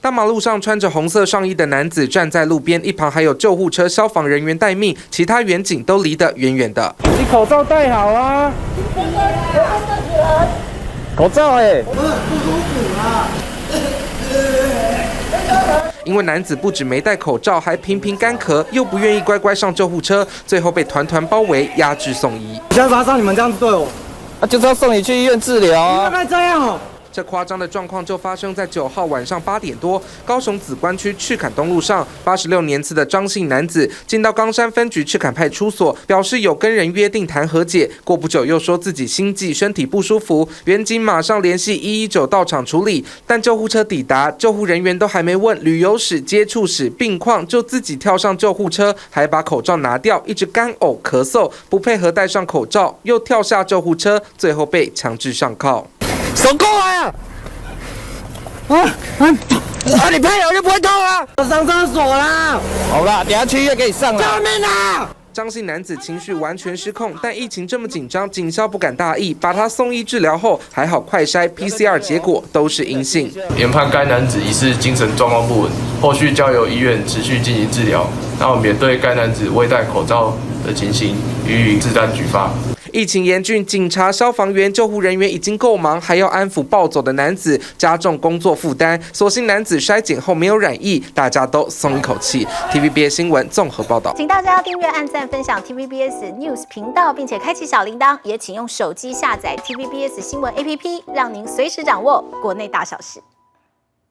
大马路上穿着红色上衣的男子站在路边，一旁还有救护车、消防人员待命，其他员警都离得远远的。你口罩戴好啊！口罩哎，我很不舒服啊。因为男子不止没戴口罩，还频频干咳，又不愿意乖乖上救护车，最后被团团包围，压制送医。现在发烧，你们这样子对我，就是要送你去医院治疗啊！你不能这样哦。这夸张的状况就发生在9号晚上8点多，高雄梓官区赤坎东路上，86年次的张姓男子进到冈山分局赤坎派出所，表示有跟人约定谈和解，过不久又说自己心悸、身体不舒服，员警马上联系119到场处理，但救护车抵达，救护人员都还没问旅游史、接触史、病况，就自己跳上救护车，还把口罩拿掉，一直干呕咳嗽，不配合戴上口罩，又跳下救护车，最后被强制上铐。手过来啊！你配合就不会痛啊！我上厕所啦。好啦，等下去医院给你上了。救命啊！张姓男子情绪完全失控，但疫情这么紧张，警校不敢大意，把他送医治疗后，还好快筛 PCR 结果都是阴性。研判该男子疑似精神状况不稳，后续交由医院持续进行治疗。那我们也对该男子未戴口罩的情形予以自担举发。疫情严峻，警察、消防员、救护人员已经够忙，还要安抚暴走的男子，加重工作负担。所幸男子筛检后没有染疫，大家都松一口气。TVBS 新闻综合报道，请大家订阅、按赞、分享 TVBS News 频道，并且开启小铃铛，也请用手机下载 TVBS 新闻 APP，让您随时掌握国内大小事。